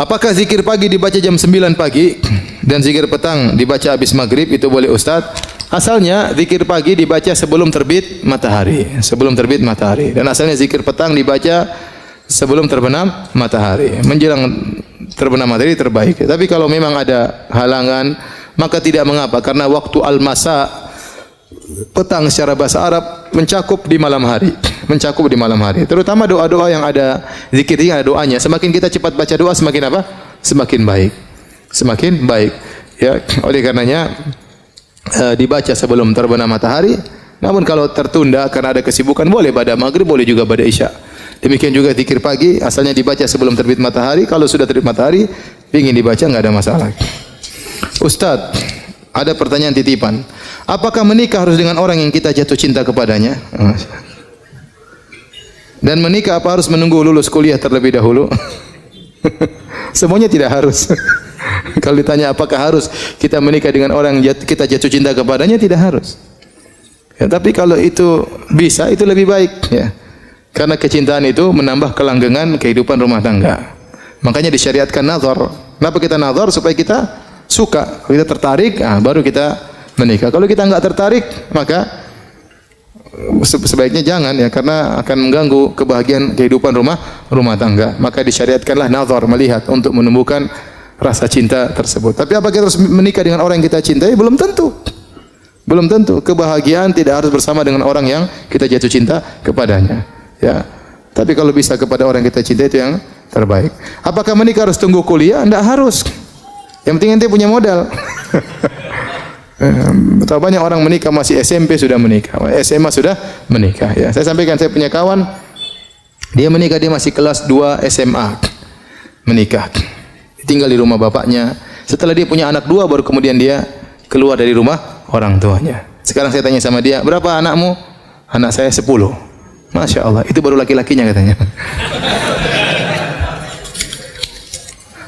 Apakah zikir pagi dibaca jam 9 pagi dan zikir petang dibaca habis maghrib itu boleh Ustaz? Asalnya zikir pagi dibaca sebelum terbit matahari, sebelum terbit matahari. Dan asalnya zikir petang dibaca sebelum terbenam matahari. Menjelang terbenam matahari terbaik. Tapi kalau memang ada halangan, maka tidak mengapa karena waktu al-masa petang secara bahasa Arab mencakup di malam hari, mencakup di malam hari. Terutama doa-doa yang ada zikirnya, ada doanya. Semakin kita cepat baca doa, semakin apa? Semakin baik, semakin baik. Ya, oleh karenanya dibaca sebelum terbenam matahari. Namun kalau tertunda karena ada kesibukan, boleh pada maghrib, boleh juga pada isya. Demikian juga zikir pagi, asalnya dibaca sebelum terbit matahari. Kalau sudah terbit matahari, ingin dibaca enggak ada masalah. Ustaz, ada pertanyaan titipan. Apakah menikah harus dengan orang yang kita jatuh cinta kepadanya? Dan menikah apa harus menunggu lulus kuliah terlebih dahulu? Semuanya tidak harus. Kalau ditanya apakah harus kita menikah dengan orang yang kita jatuh cinta kepadanya, tidak harus. Ya, tapi kalau itu bisa, itu lebih baik. Ya. Karena kecintaan itu menambah kelanggengan kehidupan rumah tangga. Makanya disyariatkan nazar. Kenapa kita nazar? Supaya kita suka, kalau kita tertarik, baru kita menikah. Kalau kita enggak tertarik, maka sebaiknya jangan ya, karena akan mengganggu kebahagiaan kehidupan rumah tangga. Maka disyariatkanlah nazar, melihat untuk menumbuhkan rasa cinta tersebut. Tapi apakah kita harus menikah dengan orang yang kita cintai? Belum tentu. Belum tentu. Kebahagiaan tidak harus bersama dengan orang yang kita jatuh cinta kepadanya. Ya. Tapi kalau bisa kepada orang yang kita cintai, itu yang terbaik. Apakah menikah harus tunggu kuliah? Tidak harus. Yang penting ente punya modal. Betapa banyak orang menikah masih SMP sudah menikah, SMA sudah menikah. Ya, saya sampaikan, saya punya kawan, dia menikah, dia masih kelas 2 SMA, menikah, tinggal di rumah bapaknya. Setelah dia punya anak 2, baru kemudian dia keluar dari rumah orang tuanya. Sekarang saya tanya sama dia, berapa anakmu? Anak saya 10. Masya Allah, itu baru laki-lakinya katanya.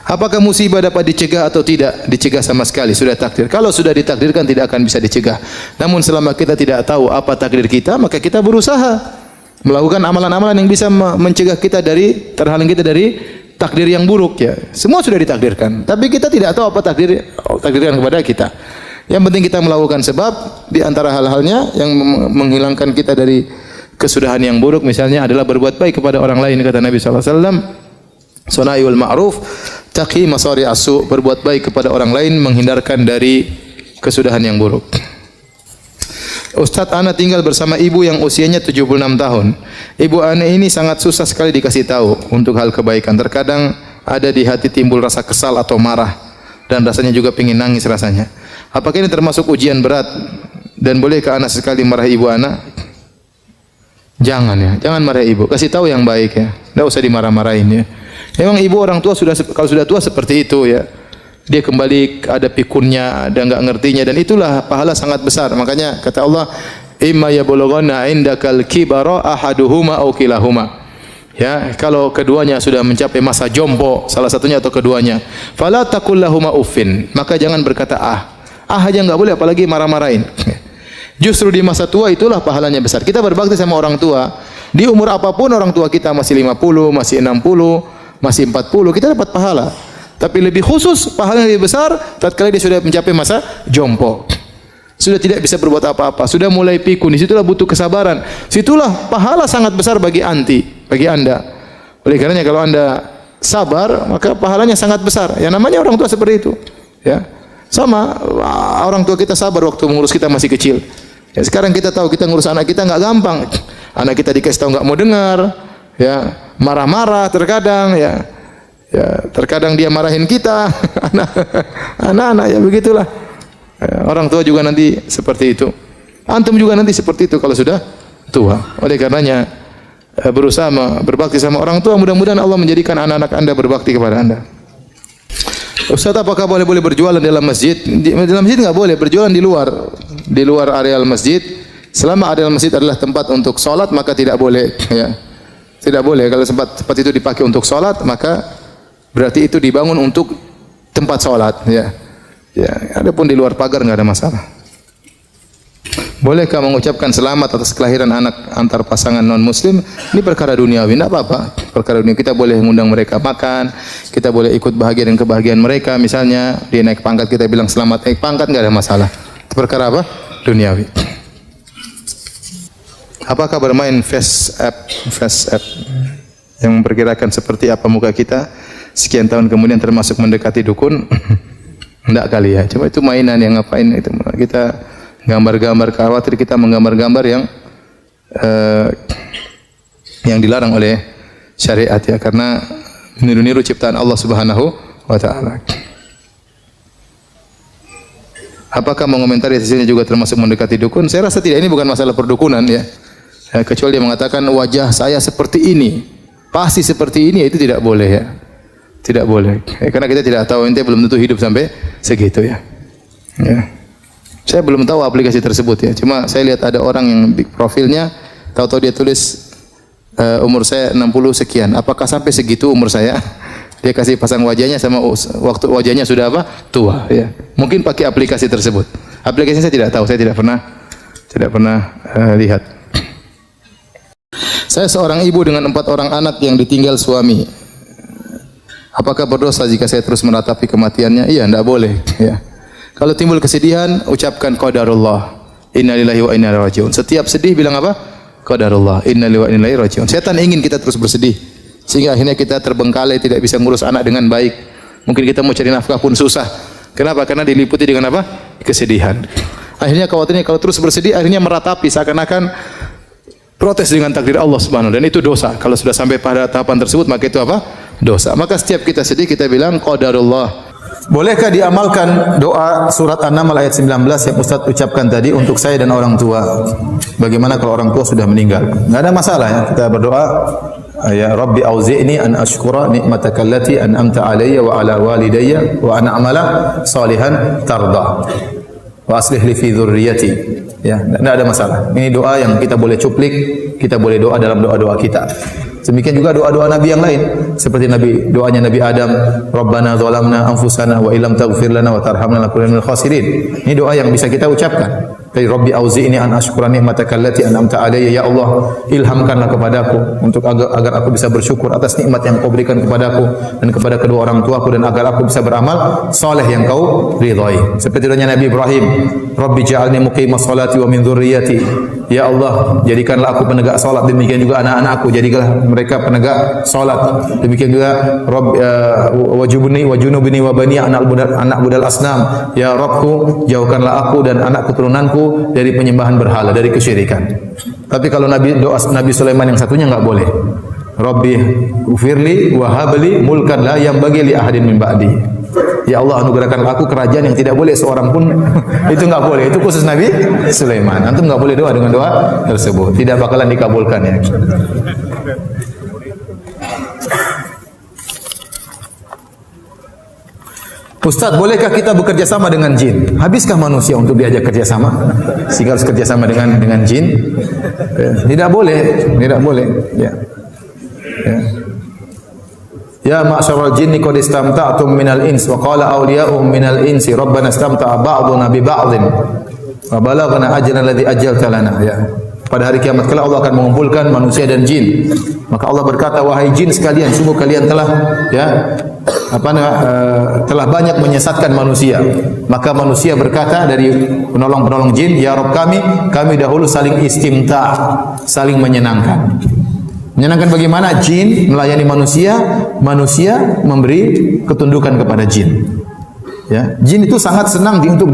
Apakah musibah dapat dicegah atau tidak? Dicegah sama sekali, sudah takdir. Kalau sudah ditakdirkan tidak akan bisa dicegah. Namun selama kita tidak tahu apa takdir kita, maka kita berusaha melakukan amalan-amalan yang bisa mencegah kita dari, terhalang kita dari takdir yang buruk ya. Semua sudah ditakdirkan, tapi kita tidak tahu apa takdirkan kepada kita. Yang penting kita melakukan sebab. Di antara hal-halnya yang menghilangkan kita dari kesudahan yang buruk misalnya adalah berbuat baik kepada orang lain. Kata Nabi sallallahu alaihi wasallam, sunaiul ma'ruf taqi masari asu, berbuat baik kepada orang lain menghindarkan dari kesudahan yang buruk. Ustaz, ana tinggal bersama ibu yang usianya 76 tahun. Ibu ana ini sangat susah sekali dikasih tahu untuk hal kebaikan. Terkadang ada di hati timbul rasa kesal atau marah, dan rasanya juga ingin nangis rasanya. Apakah ini termasuk ujian berat, dan bolehkah ana sekali marah ibu ana? Jangan ya, jangan marah ibu. Kasih tahu yang baik ya. Tidak usah dimarah-marahin ya. Memang ibu orang tua sudah, kalau sudah tua seperti itu ya, dia kembali ada pikunnya, ada enggak ngertinya, dan itulah pahala sangat besar. Makanya kata Allah, imma yablughanna indakal kibara ahaduhuma aw kilahuma. Ya, kalau keduanya sudah mencapai masa jompo, salah satunya atau keduanya, fala taqul lahuma uffin, maka jangan berkata aja enggak boleh, apalagi marah-marahin. Justru di masa tua itulah pahalanya besar. Kita berbakti sama orang tua, di umur apapun orang tua kita masih 50, masih 60, masih 40, kita dapat pahala. Tapi lebih khusus, pahala yang lebih besar tatkala dia sudah mencapai masa jompo. Sudah tidak bisa berbuat apa-apa, sudah mulai pikun, di situlah butuh kesabaran. Situlah pahala sangat besar bagi bagi Anda. Oleh karenanya kalau Anda sabar, maka pahalanya sangat besar. Yang namanya orang tua seperti itu. Ya. Sama orang tua kita sabar waktu mengurus kita masih kecil. Ya, sekarang kita tahu kita ngurus anak kita enggak gampang. Anak kita dikasih tahu enggak mau dengar, ya, marah-marah terkadang ya. Ya, terkadang dia marahin kita. Anak-anak ya begitulah. Ya, orang tua juga nanti seperti itu. Antum juga nanti seperti itu kalau sudah tua. Oleh karenanya berusaha berbakti sama orang tua, mudah-mudahan Allah menjadikan anak-anak Anda berbakti kepada Anda. Ustaz, apakah boleh berjualan dalam masjid? Dalam masjid enggak boleh, berjualan di luar areal masjid. Selama areal masjid adalah tempat untuk salat, maka tidak boleh ya. Tidak boleh. Kalau tempat itu dipakai untuk salat, maka berarti itu dibangun untuk tempat salat ya. Ya, adapun di luar pagar enggak ada masalah. Bolehkah mengucapkan selamat atas kelahiran anak antar pasangan non-muslim? Ini perkara duniawi, tidak apa-apa. Perkara dunia, kita boleh mengundang mereka makan, kita boleh ikut bahagia dan kebahagiaan mereka. Misalnya dia naik pangkat, kita bilang selamat naik pangkat, nggak ada masalah. Itu perkara apa? Duniawi. Apakah bermain face app yang memperkirakan seperti apa muka kita sekian tahun kemudian termasuk mendekati dukun? Tidak kali ya. Cuma itu mainan yang ngapain itu kita gambar-gambar, khawatir kita menggambar-gambar yang dilarang oleh syariat ya, karena meniru-niru ciptaan Allah Subhanahu wa taala. Apakah mengomentari hasilnya juga termasuk mendekati dukun? Saya rasa tidak, ini bukan masalah perdukunan ya. Kecuali dia mengatakan wajah saya seperti ini, pasti seperti ini, itu tidak boleh ya. Tidak boleh. Karena kita tidak tahu, ente belum tentu hidup sampai segitu ya. Ya. Saya belum tahu aplikasi tersebut ya. Cuma saya lihat ada orang yang profilnya, tahu-tahu dia tulis umur saya 60 sekian. Apakah sampai segitu umur saya? Dia kasih pasang wajahnya sama waktu wajahnya sudah apa? Tua ya. Mungkin pakai aplikasi tersebut. Aplikasinya saya tidak tahu, saya tidak pernah lihat. Saya seorang ibu dengan 4 orang anak yang ditinggal suami. Apakah berdosa jika saya terus meratapi kematiannya? Iya, tidak boleh ya. Kalau timbul kesedihan, ucapkan qadarullah, innalillahi wa inna ilaihi raji'un. Setiap sedih bilang apa? Qadarullah, innalillahi wa inna ilaihi raji'un. Setan ingin kita terus bersedih, sehingga akhirnya kita terbengkalai, tidak bisa ngurus anak dengan baik. Mungkin kita mau cari nafkah pun susah. Kenapa? Karena diliputi dengan apa? Kesedihan. Akhirnya khawatirnya kalau terus bersedih, akhirnya meratapi seakan-akan protes dengan takdir Allah Subhanahu wa taala, dan itu dosa. Kalau sudah sampai pada tahapan tersebut, maka itu apa? Dosa. Maka setiap kita sedih, kita bilang qadarullah. Bolehkah diamalkan doa surat An-Naml ayat 19 yang Ustaz ucapkan tadi untuk saya dan orang tua? Bagaimana kalau orang tua sudah meninggal? Enggak ada masalah ya. Kita berdoa, ya Rabbi auzi'ni an ashkura ni'mataka allati an'amta alayya wa ala walidayya wa an a'mala salihan tarda. Wa aslih li fi dzurriyyati. Ya, enggak ada masalah. Ini doa yang kita boleh cuplik, kita boleh doa dalam doa-doa kita. Demikian juga doa-doa Nabi yang lain, seperti doanya Nabi Adam, Rabbana zalamna anfusana wa illam taghfir lana wa tarhamna lanakunanna minal khasirin. Ini doa yang bisa kita ucapkan. Dari Rabbi auzi'ni an ashkura ni'mataka allati an'amta alayya, ya Allah, ilhamkanlah kepadaku untuk agar aku bisa bersyukur atas nikmat yang Kau berikan kepadaku dan kepada kedua orang tuaku, dan agar aku bisa beramal saleh yang Kau ridhai. Seperti doanya Nabi Ibrahim, Rabbi ja'alni muqimas salati wa min dzurriyyati. Ya Allah, jadikanlah aku penegak salat, demikian juga anak-anakku, jadikanlah mereka penegak salat. Demikian juga Rabb wajubni wa junubni wa bani anak budal asnam. Ya Rabbku, jauhkanlah aku dan anak keturunanku dari penyembahan berhala, dari kesyirikan. Tapi kalau doa Nabi Sulaiman yang satunya enggak boleh. Rabbi ufirli wa habli mulkan la yanbaghi li ahadin min ba'di. Ya Allah, anugerahkanlah aku kerajaan yang tidak boleh seorang pun itu enggak boleh. Itu khusus Nabi Sulaiman. Antum enggak boleh doa dengan doa tersebut. Tidak bakalan dikabulkan ya. Ustaz, bolehkah kita bekerja sama dengan jin? Habiskah manusia untuk diajak kerja sama? Sehingga harus kerja sama dengan jin? Tidak boleh, tidak boleh. Ya. Ya ma'syaral jinni qad istamta'tum minal ins wa qala awliya'uhum minal insi rabbana istamta'a ba'duna bi ba'dhin wa balaghana ajrana alladhi ajjalta lana. Ya. Pada hari kiamat kelak Allah akan mengumpulkan manusia dan jin. Maka Allah berkata, wahai jin sekalian, sungguh kalian telah telah banyak menyesatkan manusia. Maka manusia berkata dari penolong-penolong jin, ya Rabb kami dahulu saling istimta', saling menyenangkan. Menyenangkan bagaimana? Jin melayani manusia, manusia memberi ketundukan kepada jin. Ya, jin itu sangat senang untuk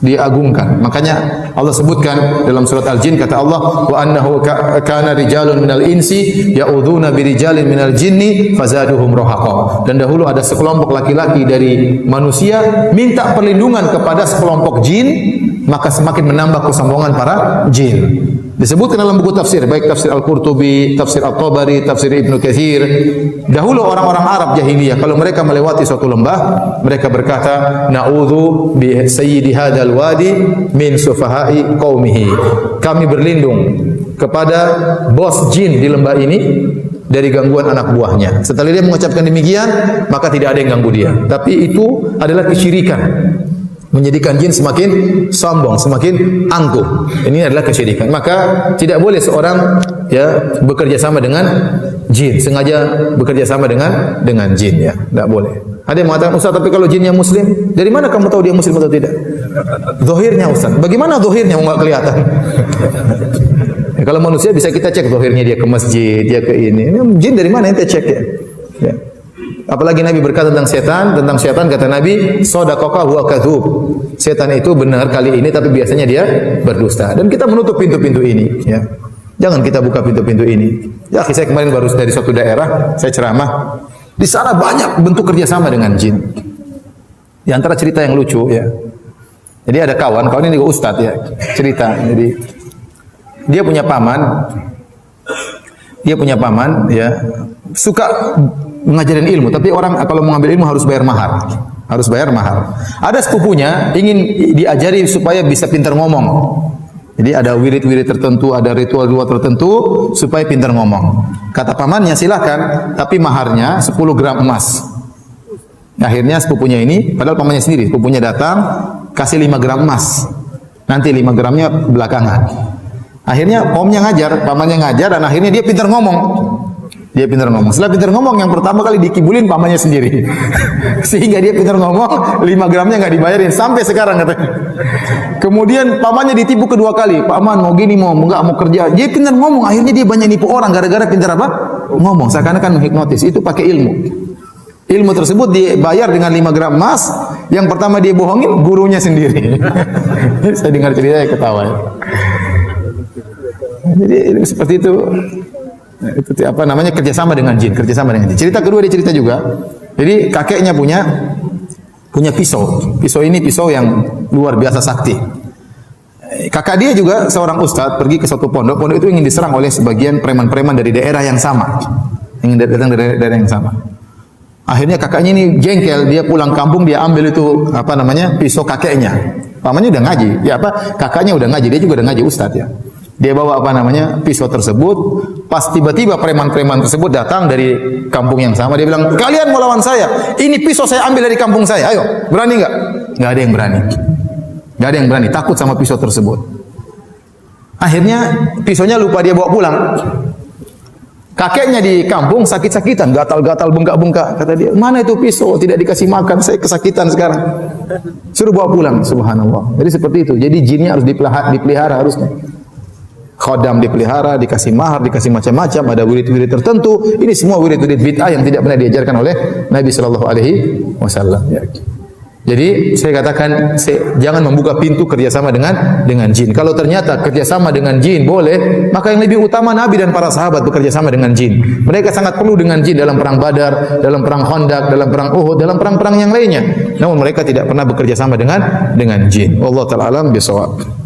diagungkan. Makanya Allah sebutkan dalam surat Al-Jin, kata Allah, wa annahu kana rijalun minal insi ya'udzuuna birijalin minal jinni fazaduhum rahaqa. Dan dahulu ada sekelompok laki-laki dari manusia minta perlindungan kepada sekelompok jin, maka semakin menambah kesombongan para jin. Disebutkan dalam buku tafsir, baik tafsir Al-Qurtubi, tafsir At-Tabari, tafsir Ibnu Katsir. Dahulu orang-orang Arab jahiliyah kalau mereka melewati suatu lembah, mereka berkata, na'udzu bi sayyidi hadzal wadi min sufahai qaumihi. Kami berlindung kepada bos jin di lembah ini dari gangguan anak buahnya. Setelah dia mengucapkan demikian, maka tidak ada yang ganggu dia. Tapi itu adalah kesyirikan. menjadikan jin semakin sombong, semakin angkuh. Ini adalah kesyirikan. Maka tidak boleh seorang ya bekerja sama dengan jin, sengaja bekerja sama dengan jin ya, tidak boleh. Ada yang mengatakan, Ustaz, tapi kalau jinnya muslim, dari mana kamu tahu dia muslim atau tidak? Zahirnya, Ustaz. Bagaimana zahirnya enggak kelihatan? Ya, kalau manusia bisa kita cek zahirnya, dia ke masjid, dia ke ini. Jin dari mana ente cek ya? Ya. Apalagi Nabi berkata tentang setan kata Nabi, sadaqaka huwa kadzub. Setan itu benar kali ini tapi biasanya dia berdusta. Dan kita menutup pintu-pintu ini, ya. Jangan kita buka pintu-pintu ini. Ya, saya kemarin baru dari suatu daerah, saya ceramah. Di sana banyak bentuk kerjasama dengan jin. Di antara cerita yang lucu, ya. Jadi ada kawan ini juga ustadz ya, cerita. Jadi dia punya paman, ya, suka mengajarin ilmu, tapi orang kalau mau ngambil ilmu harus bayar mahar. Ada sepupunya ingin diajari supaya bisa pintar ngomong. Jadi ada wirid-wirid tertentu, ada ritual-ritual tertentu supaya pintar ngomong. Kata pamannya, silakan, tapi maharnya 10 gram emas. Akhirnya sepupunya ini, padahal pamannya sendiri, sepupunya datang kasih 5 gram emas. Nanti 5 gramnya belakangan. Akhirnya omnya ngajar, pamannya ngajar, dan akhirnya dia pintar ngomong. Setelah pintar ngomong, yang pertama kali dikibulin pamannya sendiri. Sehingga dia pintar ngomong, 5 gramnya nggak dibayarin sampai sekarang katanya. Kemudian pamannya ditipu kedua kali. Paman mau gini, mau kerja. Dia pintar ngomong, akhirnya dia banyak nipu orang gara-gara pintar apa? Ngomong. Seakan-akan menghipnotis. Itu pakai ilmu. Ilmu tersebut dibayar dengan 5 gram emas. Yang pertama dia bohongin gurunya sendiri. Saya dengar cerita ketawa. Jadi seperti itu. Itu apa namanya, kerjasama dengan jin. Cerita kedua dia cerita juga. Jadi kakeknya punya pisau ini pisau yang luar biasa sakti. Kakak dia juga seorang ustadz pergi ke suatu pondok itu ingin diserang oleh sebagian preman-preman dari daerah yang sama, ingin datang dari daerah yang sama. Akhirnya kakaknya ini jengkel, dia pulang kampung, dia ambil itu apa namanya, pisau kakeknya. Pamannya udah ngaji, kakaknya udah ngaji, dia juga udah ngaji ustadz ya. Dia bawa apa namanya, pisau tersebut. Pas tiba-tiba preman-preman tersebut datang dari kampung yang sama, dia bilang, kalian mau lawan saya? Ini pisau saya ambil dari kampung saya. Ayo, berani nggak? Nggak ada yang berani. Takut sama pisau tersebut. Akhirnya pisaunya lupa dia bawa pulang. Kakeknya di kampung sakit-sakitan, gatal-gatal, bengkak-bengkak. Kata dia, mana itu pisau? Tidak dikasih makan, saya kesakitan sekarang. Suruh bawa pulang. Subhanallah. Jadi seperti itu. Jadi jinnya harus dipelihara harusnya. Khodam dipelihara, dikasih mahar, dikasih macam-macam, ada wirid-wirid tertentu. Ini semua wirid-wirid bid'ah yang tidak pernah diajarkan oleh Nabi sallallahu alaihi wasallam. Ya. Jadi saya katakan, jangan membuka pintu kerjasama dengan jin. Kalau ternyata kerjasama dengan jin boleh, maka yang lebih utama Nabi dan para sahabat bekerja sama dengan jin. Mereka sangat perlu dengan jin dalam perang Badar, dalam perang Khandaq, dalam perang Uhud, dalam perang-perang yang lainnya. Namun mereka tidak pernah bekerja sama dengan jin. Wallahu ta'ala alam bisawab.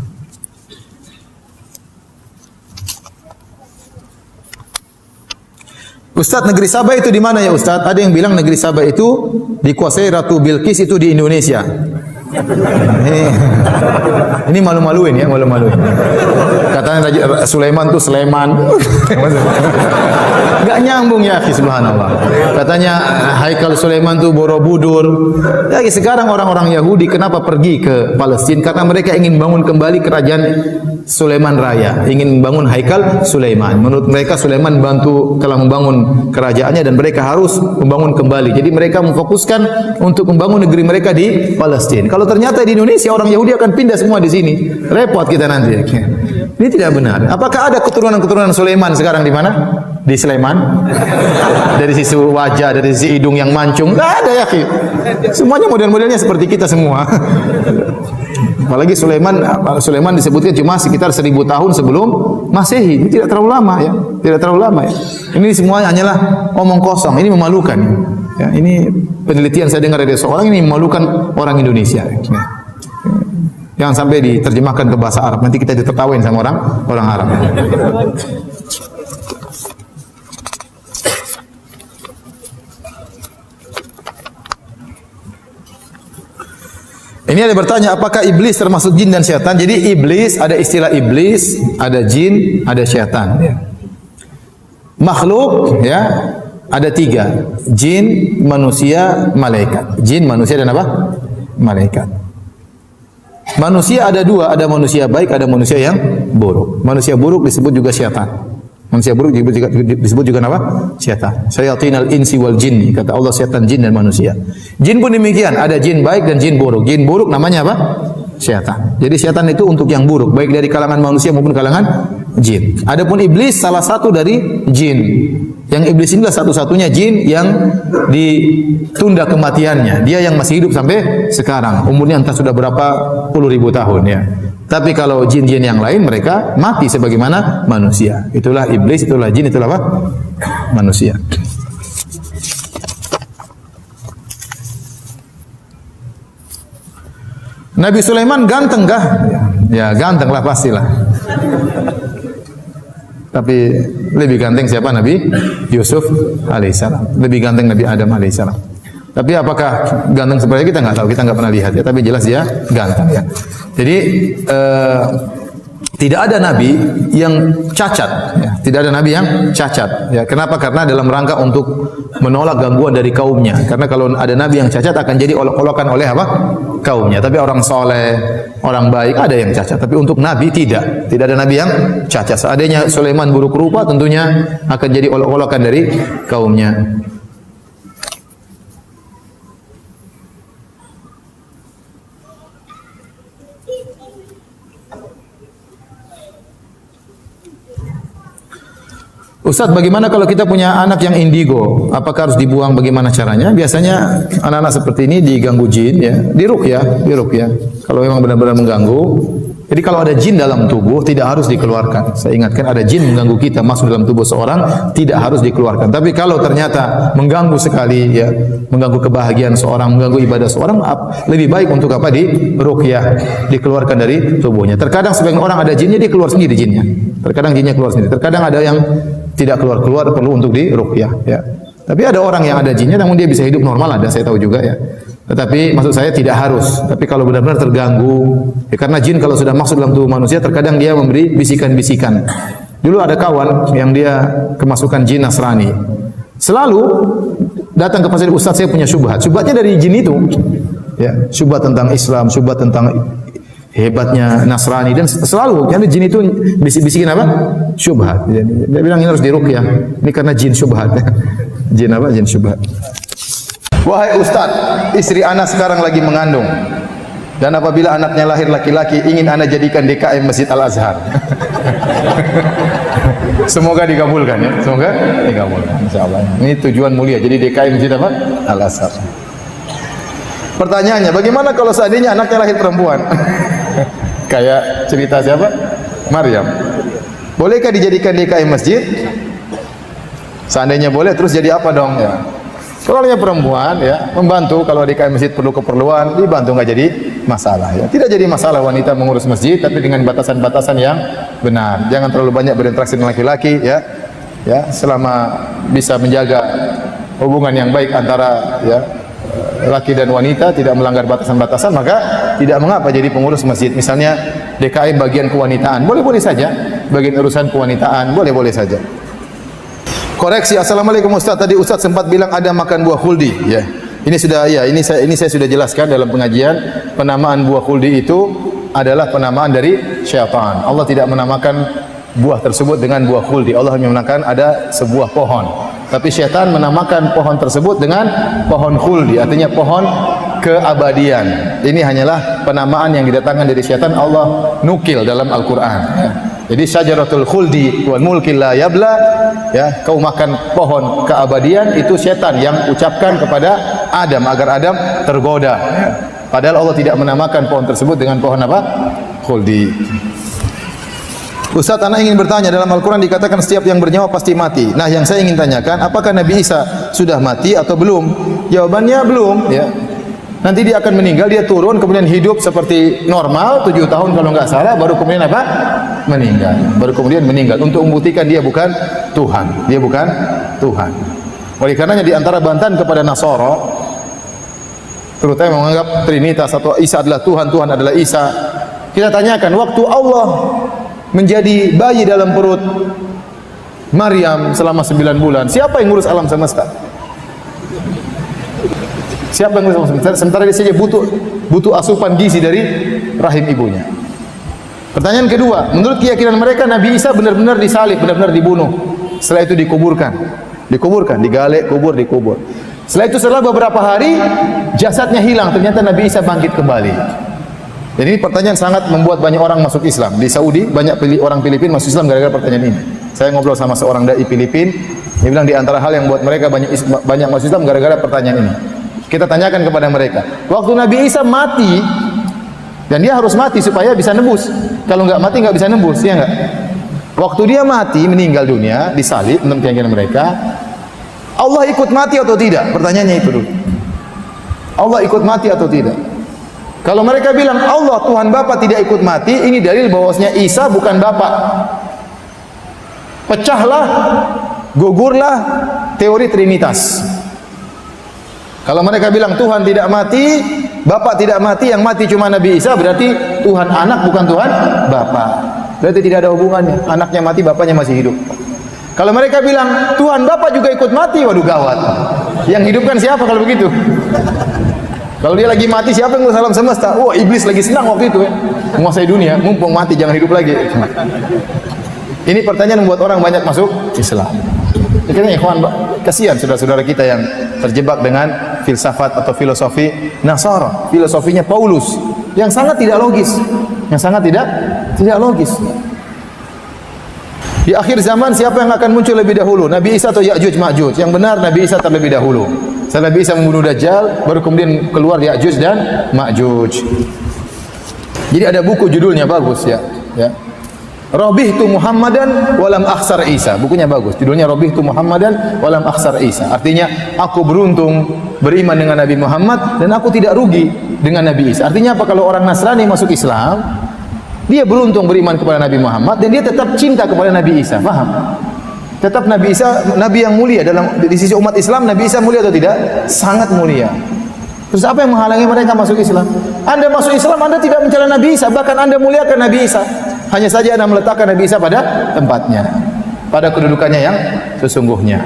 Ustaz, negeri Sabah itu di mana ya Ustaz? Ada yang bilang negeri Sabah itu dikuasai Ratu Bilqis itu di Indonesia. Ini malu-maluin ya, malu-maluin. Katanya Raja Sulaiman tuh Sleman. Enggak nyambung ya, subhanallah. Katanya Haikal Sulaiman tuh Borobudur. Ya, sekarang orang-orang Yahudi kenapa pergi ke Palestina? Karena mereka ingin bangun kembali kerajaan Sulaiman Raya, ingin membangun Haikal Sulaiman. Menurut mereka Sulaiman telah membangun kerajaannya dan mereka harus membangun kembali. Jadi mereka memfokuskan untuk membangun negeri mereka di Palestina. Kalau ternyata di Indonesia orang Yahudi akan pindah semua di sini, repot kita nanti. Ini tidak benar. Apakah ada keturunan-keturunan Sulaiman sekarang di mana? Di Sleman? Dari sisi wajah, dari sisi hidung yang mancung, nggak ada ya. Semuanya model-modelnya seperti kita semua. Apalagi Sulaiman disebutkan cuma sekitar 1000 tahun sebelum Masehi. Tidak terlalu lama ya. Tidak terlalu lama ya. Ini semua hanyalah omong kosong. Ini memalukan. Ya, ini penelitian saya dengar dari seorang, ini memalukan orang Indonesia. Ya. Jangan sampai diterjemahkan ke bahasa Arab. Nanti kita ditertawain sama orang Arab. Ini ada bertanya, apakah iblis termasuk jin dan syaitan? Jadi iblis, ada istilah iblis, ada jin, ada syaitan. Ya. Makhluk, ya, ada 3. Jin, manusia, malaikat. Jin, manusia dan apa? Malaikat. Manusia ada dua, ada manusia baik, ada manusia yang buruk. Manusia buruk disebut juga syaitan. Manusia buruk disebut juga apa? Syaitan. Syayatinal insi wal jinni, kata Allah, syaitan jin dan manusia. Jin pun demikian, ada jin baik dan jin buruk. Jin buruk namanya apa? Syaitan. Jadi syaitan itu untuk yang buruk, baik dari kalangan manusia maupun kalangan jin. Adapun iblis salah satu dari jin. Yang iblis inilah satu-satunya jin yang ditunda kematiannya. Dia yang masih hidup sampai sekarang. Umurnya entah sudah berapa puluh ribu tahun ya. Tapi kalau jin-jin yang lain mereka mati sebagaimana manusia. Itulah iblis, itulah jin, itulah apa? Manusia. Nabi Sulaiman ganteng kah? Ya ganteng lah pastilah. Tapi lebih ganteng siapa? Nabi Yusuf alaihissalam. Lebih ganteng Nabi Adam alaihissalam. Tapi apakah ganteng seperti kita nggak tahu, kita nggak pernah lihat ya. Tapi jelas dia ganteng ya. Jadi tidak ada nabi yang cacat. Ya. Tidak ada nabi yang cacat. Ya. Kenapa? Karena dalam rangka untuk menolak gangguan dari kaumnya. Karena kalau ada nabi yang cacat akan jadi olok-olokan oleh apa? Kaumnya. Tapi orang soleh, orang baik ada yang cacat. Tapi untuk nabi tidak. Tidak ada nabi yang cacat. Seandainya Sulaiman buruk rupa, tentunya akan jadi olok-olokan dari kaumnya. Ustaz, bagaimana kalau kita punya anak yang indigo? Apakah harus dibuang? Bagaimana caranya? Biasanya anak-anak seperti ini diganggu jin, ya, diruqyah. Kalau memang benar-benar mengganggu. Jadi kalau ada jin dalam tubuh tidak harus dikeluarkan. Saya ingatkan, ada jin mengganggu kita masuk dalam tubuh seorang tidak harus dikeluarkan. Tapi kalau ternyata mengganggu sekali, ya, mengganggu kebahagiaan seorang, mengganggu ibadah seorang, lebih baik untuk apa? Diruqyah, dikeluarkan dari tubuhnya. Terkadang sebagian orang ada jinnya, dia keluar sendiri jinnya. Terkadang jinnya keluar sendiri. Terkadang ada yang tidak keluar perlu untuk diruqyah ya. Tapi ada orang yang ada jinnya namun dia bisa hidup normal, ada, saya tahu juga ya. Tetapi maksud saya tidak harus. Tapi kalau benar-benar terganggu ya, karena jin kalau sudah masuk dalam tubuh manusia terkadang dia memberi bisikan-bisikan. Dulu ada kawan yang dia kemasukan jin Nasrani. Selalu datang ke pasir, Ustaz saya punya syubhat. Syubhatnya dari jin itu. Ya, syubhat tentang Islam, syubhat tentang hebatnya Nasrani, dan selalu jadi jin itu bisik-bisikin apa? Syubhat. Dia bilang ini harus diruqyah. Ini karena jin syubhat. Jin apa? Jin syubhat. Wahai Ustaz, istri anak sekarang lagi mengandung. Dan apabila anaknya lahir laki-laki, ingin anak jadikan DKM Masjid Al-Azhar. Semoga dikabulkan ya. Semoga dikabulkan insyaallah. Ini tujuan mulia. Jadi DKM Masjid apa? Al-Azhar. Pertanyaannya, bagaimana kalau seandainya anaknya lahir perempuan? Kayak cerita siapa? Maryam. Bolehkah dijadikan DKM masjid? Seandainya boleh, terus jadi apa dong ya? Kalau hanya perempuan ya, membantu kalau DKM masjid perlu keperluan, dibantu, nggak jadi masalah ya. Tidak jadi masalah wanita mengurus masjid, tapi dengan batasan-batasan yang benar. Jangan terlalu banyak berinteraksi dengan laki-laki ya. Ya, selama bisa menjaga hubungan yang baik antara ya laki dan wanita, tidak melanggar batasan-batasan, maka tidak mengapa jadi pengurus masjid. Misalnya DKM bagian kewanitaan, boleh-boleh saja. Bagian urusan kewanitaan, boleh-boleh saja. Koreksi, assalamualaikum Ustaz. Tadi Ustaz sempat bilang ada makan buah khuldi. Ya, ini sudah ya, ini saya sudah jelaskan dalam pengajian. Penamaan buah khuldi itu adalah penamaan dari syaitan. Allah tidak menamakan buah tersebut dengan buah khuldi. Allah hanya menamakan ada sebuah pohon. Tapi syaitan menamakan pohon tersebut dengan pohon khuldi, artinya pohon keabadian. Ini hanyalah penamaan yang didatangkan dari syaitan, Allah nukil dalam Al-Quran. Jadi syajaratul khuldi wal mulki la yabla, ya, kau makan pohon keabadian, itu syaitan yang ucapkan kepada Adam agar Adam tergoda. Padahal Allah tidak menamakan pohon tersebut dengan pohon apa? Khuldi. Ustaz, anak ingin bertanya, dalam Al-Quran dikatakan setiap yang bernyawa pasti mati. Nah, yang saya ingin tanyakan, apakah Nabi Isa sudah mati atau belum? Jawabannya belum. Ya. Nanti dia akan meninggal, dia turun, kemudian hidup seperti normal 7 tahun kalau nggak salah, baru kemudian apa? Meninggal. Baru kemudian meninggal untuk membuktikan dia bukan Tuhan. Dia bukan Tuhan. Oleh karenanya di antara bantahan kepada Nasara, terutama menganggap Trinitas atau Isa adalah Tuhan, Tuhan adalah Isa. Kita tanyakan, waktu Allah menjadi bayi dalam perut Maryam selama 9 bulan, siapa yang ngurus alam semesta? Siapa yang ngurus alam semesta? Sementara dia saja butuh asupan gizi dari rahim ibunya. Pertanyaan kedua, menurut keyakinan mereka Nabi Isa benar-benar disalib, benar-benar dibunuh. Setelah itu dikuburkan, digali, dikubur. Setelah itu setelah beberapa hari jasadnya hilang, ternyata Nabi Isa bangkit kembali. Jadi ini pertanyaan sangat membuat banyak orang masuk Islam. Di Saudi banyak orang Filipina masuk Islam gara-gara pertanyaan ini. Saya ngobrol sama seorang dai Filipina, dia bilang di antara hal yang buat mereka banyak masuk Islam gara-gara pertanyaan ini. Kita tanyakan kepada mereka, waktu Nabi Isa mati, dan dia harus mati supaya bisa nebus. Kalau enggak mati enggak bisa nebus, ya enggak? Waktu dia mati, meninggal dunia, disalib menurut keyakinan mereka, Allah ikut mati atau tidak? Pertanyaannya itu dulu. Allah ikut mati atau tidak? Kalau mereka bilang Allah Tuhan Bapa tidak ikut mati, ini dalil bahwasanya Isa bukan Bapa. Pecahlah, gugurlah teori Trinitas. Kalau mereka bilang Tuhan tidak mati, Bapa tidak mati, yang mati cuma Nabi Isa, berarti Tuhan anak bukan Tuhan Bapa. Berarti tidak ada hubungannya. Anaknya mati, bapaknya masih hidup. Kalau mereka bilang Tuhan Bapa juga ikut mati, waduh gawat. Yang hidupkan siapa kalau begitu? Kalau dia lagi mati, siapa yang salam semesta? Oh, iblis lagi senang waktu itu ya, menguasai dunia. Mumpung mati jangan hidup lagi. Ini pertanyaan membuat orang banyak masuk Islam. Akhirnya ikhwan, kasihan saudara-saudara kita yang terjebak dengan filsafat atau filosofi Nasara, filosofinya Paulus yang sangat tidak logis, tidak logis. Di akhir zaman siapa yang akan muncul lebih dahulu? Nabi Isa atau Ya'juj Ma'juj? Yang benar Nabi Isa terlebih dahulu. Setelah Nabi Isa membunuh Dajjal, baru kemudian keluar Ya'juj dan Ma'juj. Jadi ada buku judulnya bagus ya. Rabihtu Muhammadan walam akhsar Isa. Bukunya bagus. Judulnya Rabihtu Muhammadan walam akhsar Isa. Artinya aku beruntung beriman dengan Nabi Muhammad dan aku tidak rugi dengan Nabi Isa. Artinya apa? Kalau orang Nasrani masuk Islam, dia beruntung beriman kepada Nabi Muhammad dan dia tetap cinta kepada Nabi Isa. Paham? Tetap Nabi Isa nabi yang mulia di sisi umat Islam. Nabi Isa mulia atau tidak? Sangat mulia. Terus apa yang menghalangi mereka masuk Islam? Anda masuk Islam, Anda tidak mencela Nabi Isa, bahkan Anda muliakan Nabi Isa. Hanya saja Anda meletakkan Nabi Isa pada tempatnya, pada kedudukannya yang sesungguhnya.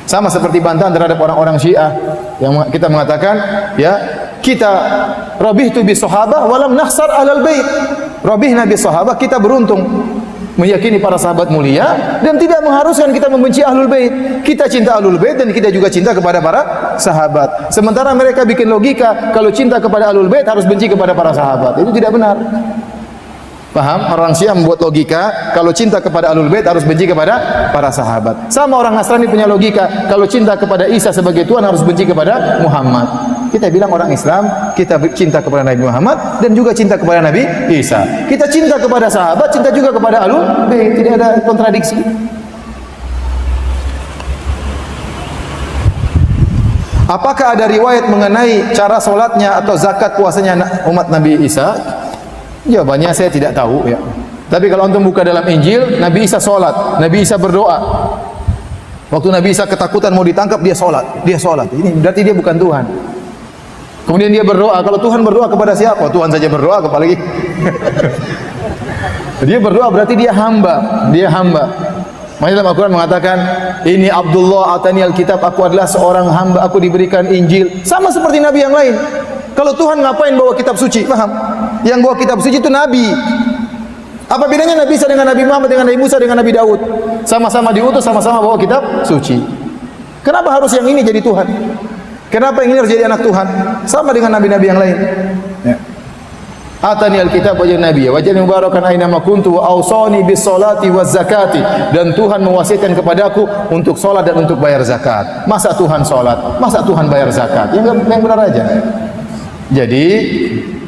Sama seperti bantahan terhadap orang-orang Syiah yang kita mengatakan, ya, kita rabihtu bi sahabah walam nakhsar alal bait. Rabihna bi sahabah, kita beruntung meyakini para sahabat mulia dan tidak mengharuskan kita membenci ahlul bait. Kita cinta ahlul bait dan kita juga cinta kepada para sahabat. Sementara mereka bikin logika kalau cinta kepada ahlul bait harus benci kepada para sahabat. Itu tidak benar. Paham? Orang Syiah membuat logika kalau cinta kepada ahlul bait harus benci kepada para sahabat. Sama orang Nasrani punya logika kalau cinta kepada Isa sebagai Tuhan harus benci kepada Muhammad. Kita bilang orang Islam, kita cinta kepada Nabi Muhammad dan juga cinta kepada Nabi Isa. Kita cinta kepada sahabat, cinta juga kepada ahlul bait. Tidak ada kontradiksi. Apakah ada riwayat mengenai cara solatnya atau zakat puasanya umat Nabi Isa? Jawabannya saya tidak tahu ya. Tapi kalau antum buka dalam Injil, Nabi Isa solat, Nabi Isa berdoa. Waktu Nabi Isa ketakutan mau ditangkap, dia solat. Ini berarti dia bukan Tuhan. Kemudian dia berdoa. Kalau Tuhan berdoa kepada siapa? Tuhan saja berdoa, apalagi dia berdoa berarti dia hamba. Makanya dalam Al-Quran mengatakan, ini Abdullah atani al-kitab, aku adalah seorang hamba, aku diberikan Injil. Sama seperti Nabi yang lain. Kalau Tuhan ngapain bawa kitab suci? Paham? Yang bawa kitab suci itu Nabi. Apa bedanya Nabi Isa dengan Nabi Muhammad, dengan Nabi Musa, dengan Nabi Daud? Sama-sama diutus, sama-sama bawa kitab suci. Kenapa harus yang ini jadi Tuhan? Kenapa yang ini harus jadi anak Tuhan? Sama dengan nabi-nabi yang lain. Ya. Atani alkitab wa nabiy wa ja'alni mubarakan aina ma kuntu wa awsani bis salati waz zakati, dan Tuhan mewasiatkan kepadaku untuk salat dan untuk bayar zakat. Masa Tuhan salat, masa Tuhan bayar zakat? Yang benar aja. Jadi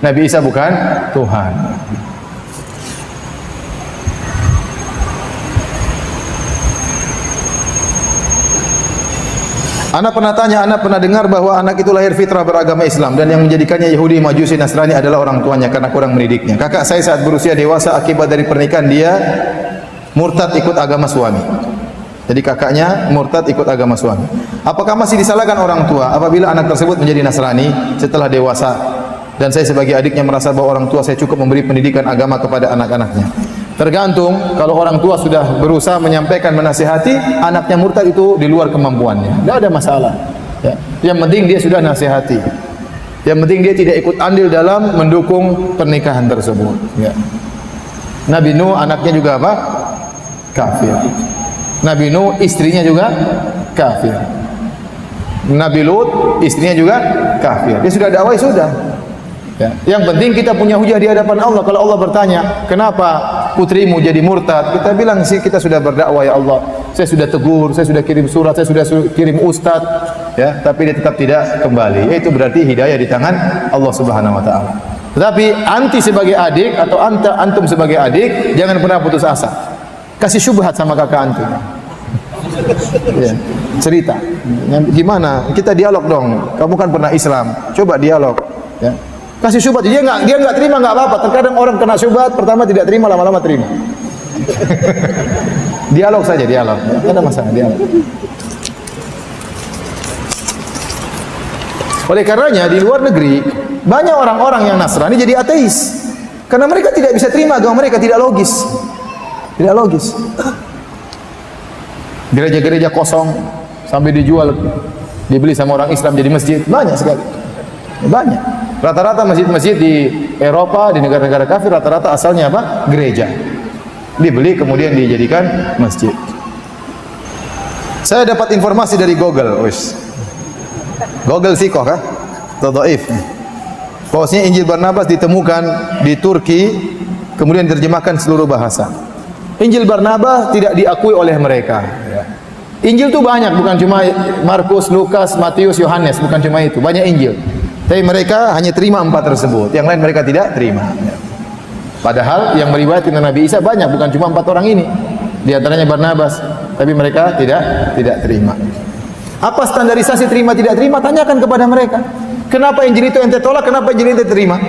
Nabi Isa bukan Tuhan. Anak pernah tanya, anak pernah dengar bahwa anak itu lahir fitrah beragama Islam dan yang menjadikannya Yahudi, Majusi, Nasrani adalah orang tuanya karena kurang mendidiknya. Kakak saya saat berusia dewasa akibat dari pernikahan dia murtad ikut agama suami. Jadi kakaknya murtad ikut agama suami. Apakah masih disalahkan orang tua apabila anak tersebut menjadi Nasrani setelah dewasa? Dan saya sebagai adiknya merasa bahwa orang tua saya cukup memberi pendidikan agama kepada anak-anaknya. Tergantung, kalau orang tua sudah berusaha menyampaikan, menasihati, anaknya murtad itu di luar kemampuannya. Tidak ada masalah. Ya. Yang penting dia sudah nasihati. Yang penting dia tidak ikut andil dalam mendukung pernikahan tersebut. Ya. Nabi Nuh anaknya juga apa? Kafir. Nabi Nuh istrinya juga kafir. Nabi Lut istrinya juga kafir. Dia sudah dakwah sudah. Ya. Yang penting kita punya hujah di hadapan Allah. Kalau Allah bertanya, kenapa putrimu jadi murtad? Kita bilang sih kita sudah berdakwah ya Allah. Saya sudah tegur, saya sudah kirim surat, saya sudah kirim ustaz, ya, tapi dia tetap tidak kembali. Itu berarti hidayah di tangan Allah Subhanahu Wa Taala. Tetapi anti sebagai adik atau antum sebagai adik jangan pernah putus asa. Kasih syubhat sama kakak antum. Ya, cerita. Gimana? Kita dialog dong. Kamu kan pernah Islam. Coba dialog. Ya. Kasih syubhat, dia enggak terima enggak apa-apa. Terkadang orang kena syubhat, pertama tidak terima, lama-lama terima. Dialog saja, dialog. Tidak ada masalah, dialog. Oleh karenanya di luar negeri banyak orang-orang yang Nasrani jadi ateis. Karena mereka tidak bisa terima agama mereka tidak logis. Tidak logis. Gereja-gereja kosong sampai dijual, dibeli sama orang Islam jadi masjid, banyak sekali. Banyak. Rata-rata masjid-masjid di Eropa, di negara-negara kafir, rata-rata asalnya apa? Gereja. Dibeli kemudian dijadikan masjid. Saya dapat informasi dari Google, Google sikoh kah? Tadhaif. Bahwasanya Injil Barnabas ditemukan di Turki, kemudian diterjemahkan seluruh bahasa. Injil Barnabas tidak diakui oleh mereka. Injil itu banyak, bukan cuma Markus, Lukas, Matius, Yohanes, bukan cuma itu, banyak Injil. Tapi mereka hanya terima 4 tersebut, yang lain mereka tidak terima. Padahal yang meriwayatkan Nabi Isa banyak, bukan cuma 4 orang ini. Di antaranya Barnabas, tapi mereka tidak terima. Apa standarisasi terima tidak terima? Tanyakan kepada mereka. Kenapa Injil itu ente tolak, kenapa Injil ente terima?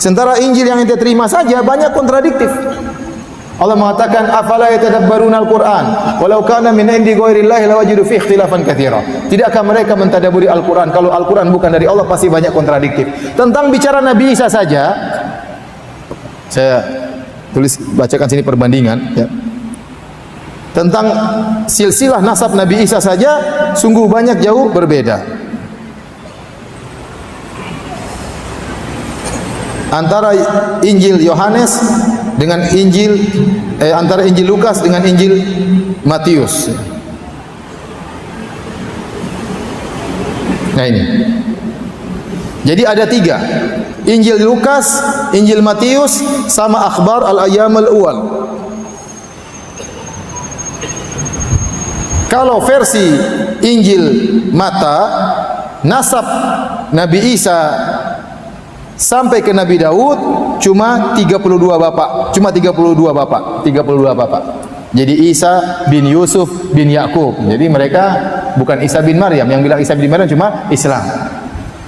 Sementara Injil yang ente terima saja banyak kontradiktif. Allah mengatakan afala yatadabbaruna al-Qur'an walau kana min indi ghairillahi lawajidu fi ikhtilafan katsira. Tidakkah mereka mentadabburi Al-Qur'an? Kalau Al-Qur'an bukan dari Allah pasti banyak kontradiktif. Tentang bicara Nabi Isa saja saya tulis bacakan sini perbandingan ya. Tentang silsilah nasab Nabi Isa saja sungguh banyak jauh berbeda. Antara Injil Yohanes dengan antara Injil Lukas dengan Injil Matius. Nah ini. Jadi ada 3. Injil Lukas, Injil Matius sama akhbar al-ayyam al-awwal. Kalau versi Injil Mata, nasab Nabi Isa sampai ke Nabi Daud cuma 32 bapak, 32 bapak. Jadi Isa bin Yusuf bin Yakub. Jadi mereka bukan Isa bin Maryam. Yang bilang Isa bin Maryam cuma Islam.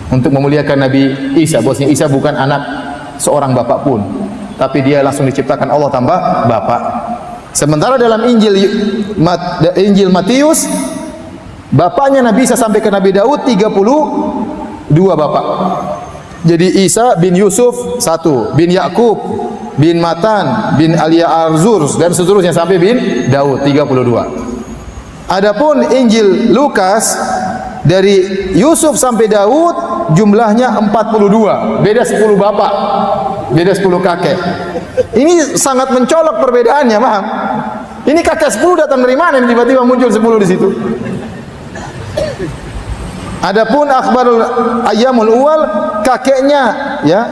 Untuk memuliakan Nabi Isa, bahwasanya Isa bukan anak seorang bapak pun, tapi dia langsung diciptakan Allah tambah bapak. Sementara dalam Injil Matius, bapaknya Nabi Isa sampai ke Nabi Daud 32 bapak. Jadi Isa bin Yusuf 1, bin Yakub, bin Matan, bin Arzur dan seterusnya sampai bin Daud 32. Adapun Injil Lukas dari Yusuf sampai Daud jumlahnya 42, beda 10 bapak, beda 10 kakek. Ini sangat mencolok perbedaannya, paham? Ini kakek 10 datang dari mana? Tiba-tiba muncul 10 di situ. Adapun akhbarul ayyamul awwal kakeknya ya.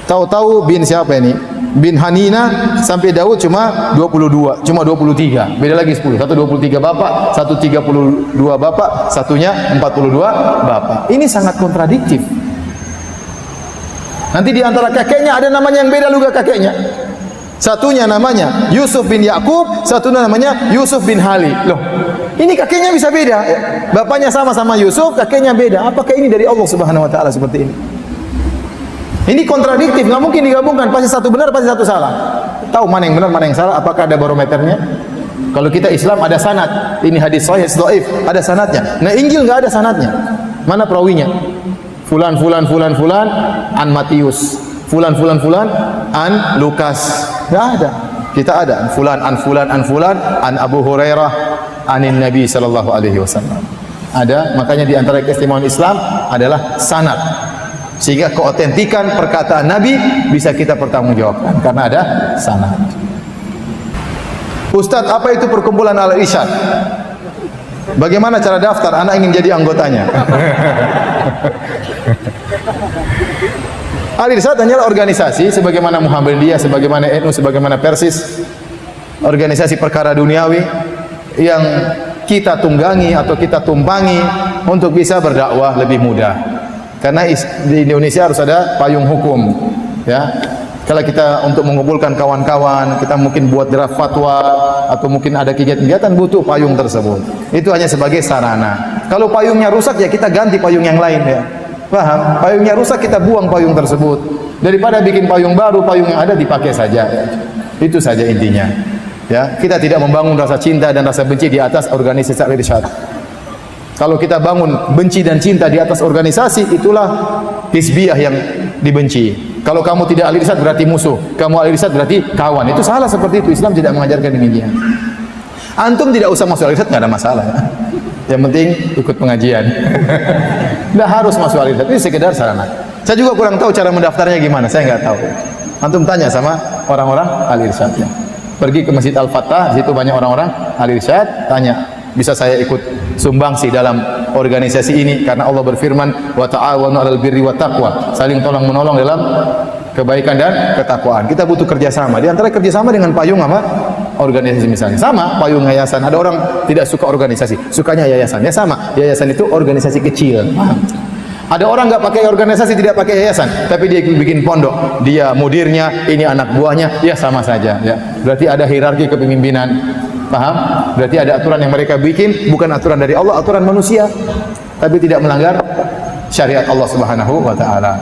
Tahu-tahu bin siapa ini? Bin Hanina sampai Daud cuma 22, cuma 23. Beda lagi 10. Satu 23 bapak, satu 32 bapak, satunya 42 bapak. Ini sangat kontradiktif. Nanti di antara kakeknya ada namanya yang beda juga kakeknya. Satunya namanya Yusuf bin Yakub, satunya namanya Yusuf bin Hali. Loh, ini kakeknya bisa beda. Bapaknya sama-sama Yusuf, kakeknya beda. Apakah ini dari Allah Subhanahu wa taala seperti ini? Ini kontradiktif, nggak mungkin digabungkan. Pasti satu benar, pasti satu salah. Tahu mana yang benar, mana yang salah? Apakah ada barometernya? Kalau kita Islam ada sanad. Ini hadis sahih, dhaif, ada sanadnya. Nah, Injil nggak ada sanadnya. Mana perawinya? Fulan an Matius. Fulan an Lukas. Nggak ada. Kita ada fulan an Abu Hurairah anin Nabi sallallahu alaihi wasallam. Ada, makanya di antara keistimewaan Islam adalah sanad. Sehingga keotentikan perkataan Nabi bisa kita pertanggungjawabkan karena ada sanad. Ustaz, apa itu perkumpulan Al-Irsyad? Bagaimana cara daftar? Anak ingin jadi anggotanya. Al-Irsyad hanyalah organisasi sebagaimana Muhammadiyah, sebagaimana NU, sebagaimana Persis, organisasi perkara duniawi yang kita tunggangi atau kita tumpangi untuk bisa berdakwah lebih mudah. Karena di Indonesia harus ada payung hukum, ya. Kalau kita untuk mengumpulkan kawan-kawan, kita mungkin buat draft fatwa atau mungkin ada kegiatan-kegiatan, butuh payung tersebut. Itu hanya sebagai sarana. Kalau payungnya rusak ya kita ganti payung yang lain, ya. Paham? Payungnya rusak kita buang payung tersebut. Daripada bikin payung baru, payung yang ada dipakai saja. Ya. Itu saja intinya. Ya, kita tidak membangun rasa cinta dan rasa benci di atas organisasi Al-Irsyad. Kalau kita bangun benci dan cinta di atas organisasi, itulah hizbiyah yang dibenci. Kalau kamu tidak Al-Irsyad berarti musuh, kamu Al-Irsyad berarti kawan. Itu salah seperti itu. Islam tidak mengajarkan demikian. Antum tidak usah masuk Al-Irsyad, enggak ada masalah. Yang penting ikut pengajian. Tidak harus masuk Al-Irsyad. Ini sekedar sarana. Saya juga kurang tahu cara mendaftarnya gimana. Saya enggak tahu. Antum tanya sama orang-orang Al-Irsyad. Pergi ke Masjid Al-Fatah, di situ banyak orang-orang Al-Irsyad, tanya, bisa saya ikut sumbangsi dalam organisasi ini karena Allah berfirman wa ta'awanu 'alal birri wat taqwa, saling tolong menolong dalam kebaikan dan ketakwaan. Kita butuh kerjasama. Di antara kerjasama dengan payung apa? Organisasi misalnya. Sama payung yayasan. Ada orang tidak suka organisasi, sukanya yayasan. Ya sama. Yayasan itu organisasi kecil. Ada orang nggak pakai organisasi, tidak pakai yayasan, tapi dia bikin pondok. Dia mudirnya, ini anak buahnya, ya sama saja. Ya. Berarti ada hierarki kepemimpinan. Paham? Berarti ada aturan yang mereka bikin, bukan aturan dari Allah, aturan manusia, tapi tidak melanggar syariat Allah Subhanahu wa taala.